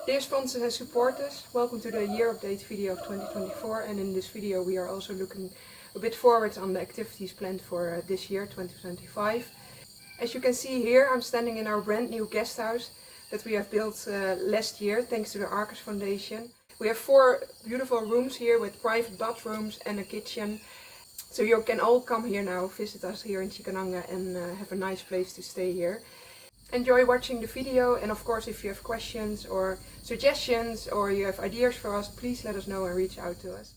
Dear sponsors and supporters, welcome to the year update video of 2024, and in this video we are also looking a bit forward on the activities planned for this year, 2025. As you can see here, I'm standing in our brand new guest house that we have built last year thanks to the Arcus Foundation. We have 4 beautiful rooms here with private bathrooms and a kitchen. So you can all come here now, visit us here in Cikananga and have a nice place to stay here. Enjoy watching the video, and of course if you have questions or suggestions or you have ideas for us, please let us know and reach out to us.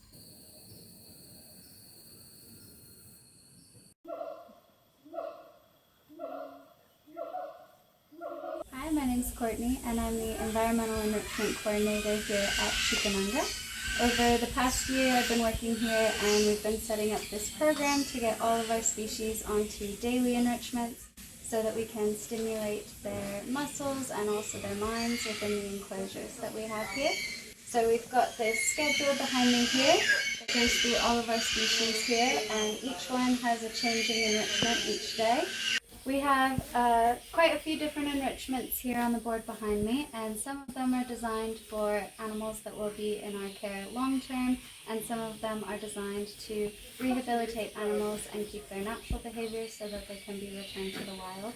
Hi, my name is Courtney and I'm the Environmental Enrichment Coordinator here at Cikananga. Over the past year I've been working here and we've been setting up this program to get all of our species onto daily enrichments so that we can stimulate their muscles and also their minds within the enclosures that we have here. So we've got this schedule behind me here that goes through all of our species here, and each one has a changing enrichment each day. We have quite a few different enrichments here on the board behind me, and some of them are designed for animals that will be in our care long term, and some of them are designed to rehabilitate animals and keep their natural behaviors so that they can be returned to the wild.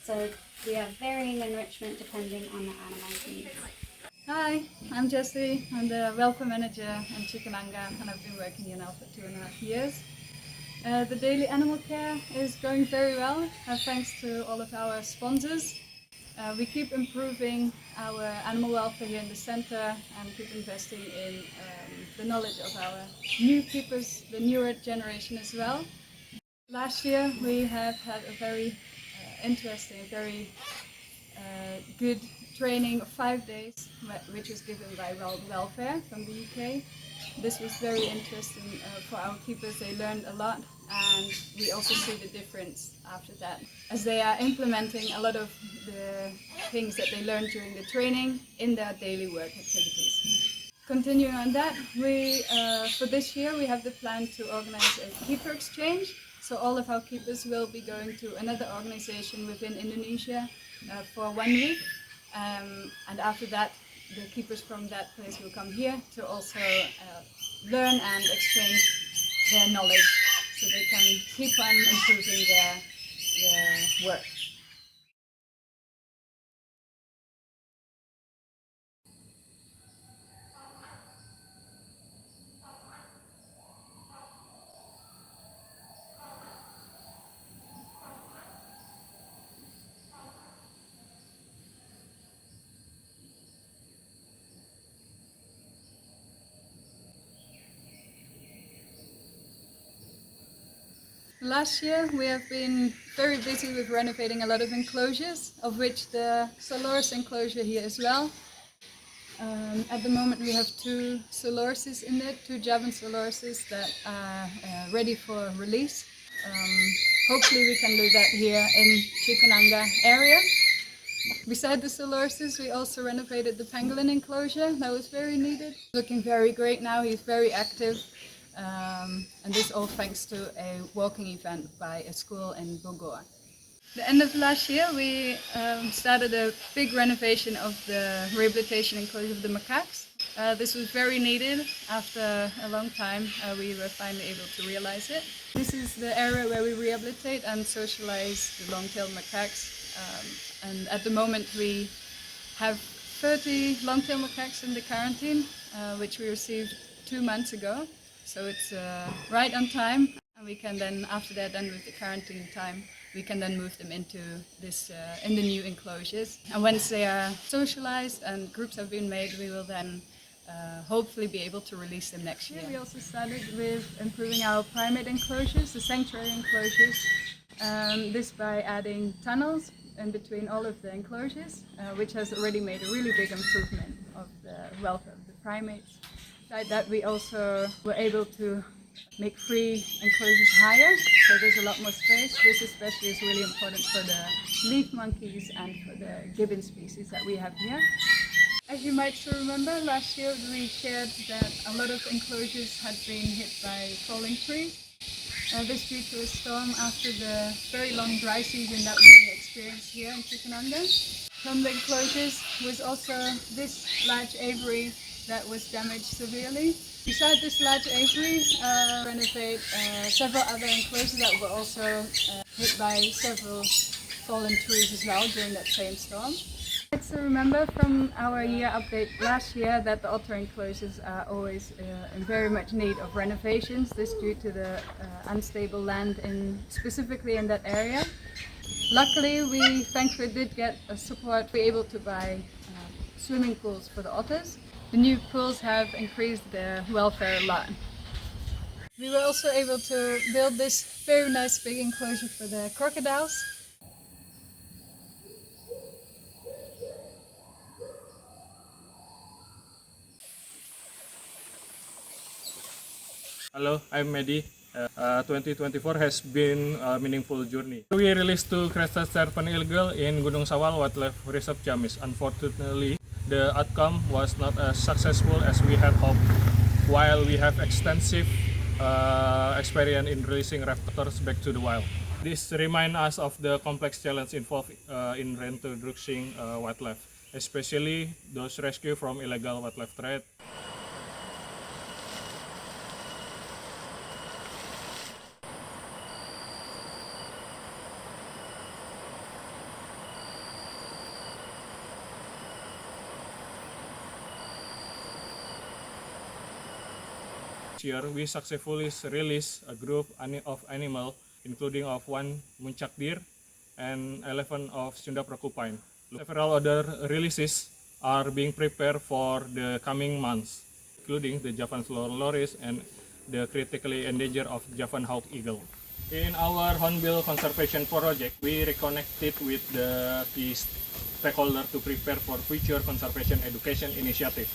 So we have varying enrichment depending on the animal's needs. Hi, I'm Jessie. I'm the welfare manager in Cikananga and I've been working here now for 2.5 years. The daily animal care is going very well thanks to all of our sponsors. We keep improving our animal welfare here in the center and keep investing in the knowledge of our new keepers, the newer generation as well. Last year we have had a very interesting, very good training of 5 days, which was given by World Welfare from the UK. This was very interesting for our keepers. They learned a lot, and we also see the difference after that, as they are implementing a lot of the things that they learned during the training in their daily work activities. Continuing on that, for this year we have the plan to organize a keeper exchange. So all of our keepers will be going to another organization within Indonesia for 1 week, and after that the keepers from that place will come here to also learn and exchange their knowledge so they can keep on improving their work. Last year we have been very busy with renovating a lot of enclosures, of which the Solors enclosure here as well. At the moment we have 2 Solorses in there, 2 Javan Solorses that are ready for release. Hopefully we can do that here in Cikananga area. Beside the Solorses we also renovated the pangolin enclosure. That was very needed. Looking very great now, he's very active. And this all thanks to a walking event by a school in Bogor. The end of last year we started a big renovation of the rehabilitation enclosure of the macaques. This was very needed. After a long time we were finally able to realize it. This is the area where we rehabilitate and socialize the long-tailed macaques. And at the moment we have 30 long-tailed macaques in the quarantine, which we received 2 months ago. So it's right on time, and we can then, after they're done with the quarantine time, we can then move them into this in the new enclosures. And once they are socialized and groups have been made, we will then hopefully be able to release them next year. We also started with improving our primate enclosures, the sanctuary enclosures. This by adding tunnels in between all of the enclosures, which has already made a really big improvement of the welfare of the primates. Besides that, we also were able to make free enclosures higher, so there's a lot more space. This especially is really important for the leaf monkeys and for the gibbon species that we have here. As you might still remember, last year we shared that a lot of enclosures had been hit by falling trees. This due to a storm after the very long dry season that we experienced here in Cikananga. from the enclosures was also this large aviary that was damaged severely. Beside this large aviary, renovate several other enclosures that were also hit by several fallen trees as well during that same storm. Let's remember from our year update last year that the otter enclosures are always in very much need of renovations. This due to the unstable land specifically in that area. Luckily, we thankfully did get support to be able to buy swimming pools for the otters. The new pools have increased their welfare a lot. We were also able to build this very nice big enclosure for the crocodiles. Hello, I'm Mehdi. 2024 has been a meaningful journey. We released two crested serpent illegal in Gunung Sawal Wildlife Reserve Ciamis. Unfortunately, the outcome was not as successful as we had hoped. While we have extensive experience in releasing raptors back to the wild, this reminds us of the complex challenge involved in reintroducing wildlife, especially those rescued from illegal wildlife trade. This year, we successfully released a group of animals, including of one muncak deer and 11 of Sunda porcupine. Several other releases are being prepared for the coming months, including the Javan loris and the critically endangered of Javan hawk eagle. In our hornbill conservation project, we reconnected with the key stakeholders to prepare for future conservation education initiative.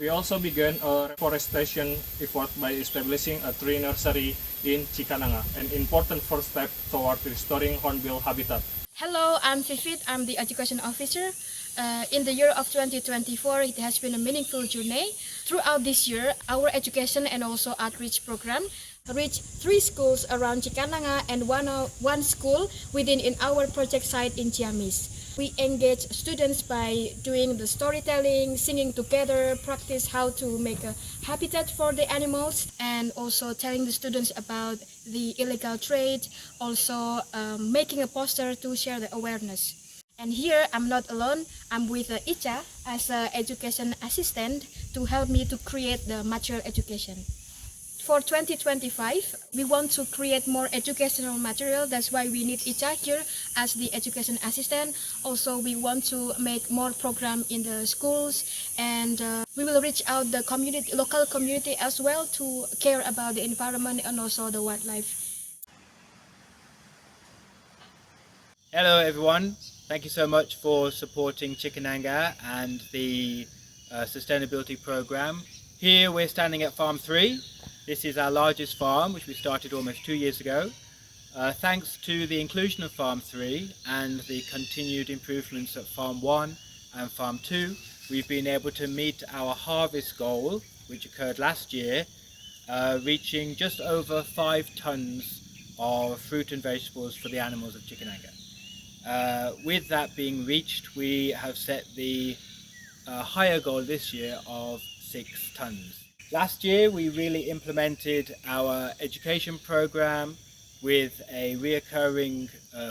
We also began a reforestation effort by establishing a tree nursery in Cikananga, an important first step toward restoring hornbill habitat. Hello, I'm Vivit. I'm the education officer. In the year of 2024, it has been a meaningful journey. Throughout this year, our education and also outreach program reached 3 schools around Cikananga and one school within our project site in Ciamis. We engage students by doing the storytelling, singing together, practice how to make a habitat for the animals, and also telling the students about the illegal trade, also making a poster to share the awareness. And here I'm not alone, I'm with Icha as an education assistant to help me to create the material education. For 2025, we want to create more educational material. That's why we need Icha here as the education assistant. Also, we want to make more program in the schools, and we will reach out the community, local community as well, to care about the environment and also the wildlife. Hello everyone, thank you so much for supporting Cikananga and the sustainability program. Here we're standing at Farm 3. This is our largest farm, which we started almost 2 years ago. Thanks to the inclusion of Farm 3 and the continued improvements at Farm 1 and Farm 2, we've been able to meet our harvest goal, which occurred last year, reaching just over 5 tons of fruit and vegetables for the animals of Cikananga. With that being reached, we have set the higher goal this year of 6 tons. Last year we really implemented our education program with a reoccurring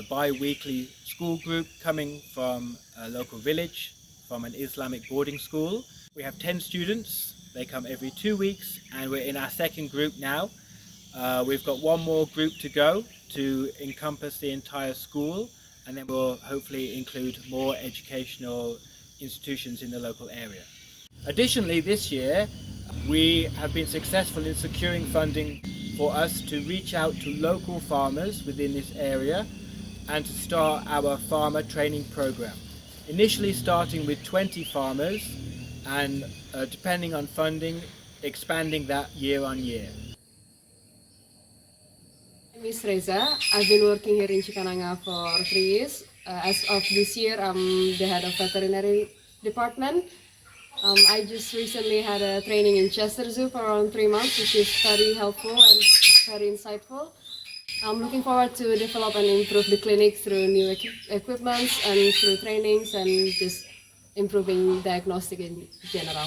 bi-weekly school group coming from a local village, from an Islamic boarding school. We have 10 students, they come every 2 weeks, and we're in our second group now. We've got one more group to go to encompass the entire school, and then we'll hopefully include more educational institutions in the local area. Additionally, this year we have been successful in securing funding for us to reach out to local farmers within this area and to start our farmer training program. Initially starting with 20 farmers and depending on funding, expanding that year on year. My name is Reza. I've been working here in Cikananga for 3 years. As of this year, I'm the head of veterinary department. I just recently had a training in Chester Zoo for around 3 months, which is very helpful and very insightful. I'm looking forward to develop and improve the clinic through new equipments and through trainings and just improving diagnostic in general.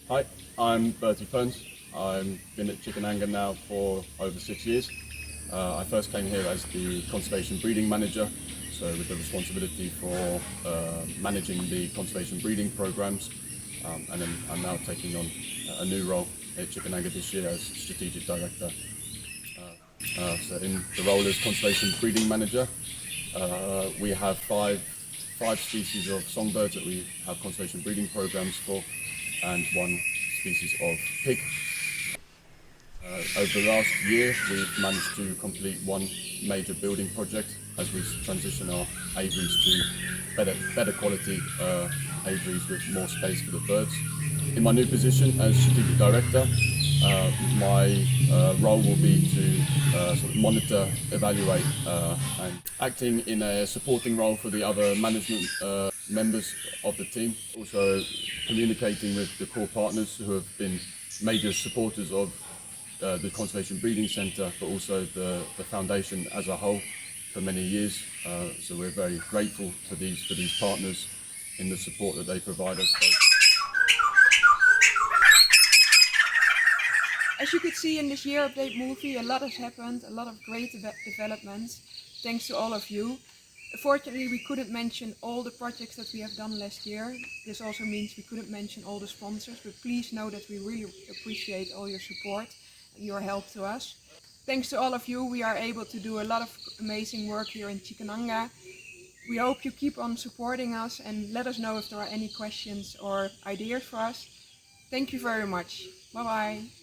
Hi, I'm Bertie Phones. I've been at Cikananga now for over 6 years. I first came here as the conservation breeding manager, so with the responsibility for managing the conservation breeding programs, and then I'm now taking on a new role at Cikananga this year as strategic director. So in the role as conservation breeding manager, we have five species of songbirds that we have conservation breeding programs for, and one species of pig. Over the last year, we've managed to complete one major building project as we transition our aviaries to better quality aviaries with more space for the birds. In my new position as strategic director, my role will be to sort of monitor, evaluate, and acting in a supporting role for the other management members of the team. Also communicating with the core partners who have been major supporters of the Conservation Breeding Centre, but also the foundation as a whole for many years. So we're very grateful for these partners in the support that they provide us. As you could see in this year update movie, a lot has happened, a lot of great developments, thanks to all of you. Unfortunately, we couldn't mention all the projects that we have done last year. This also means we couldn't mention all the sponsors, but please know that we really appreciate all your support and your help to us. Thanks to all of you, we are able to do a lot of amazing work here in Cikananga. We hope you keep on supporting us and let us know if there are any questions or ideas for us. Thank you very much. Bye bye.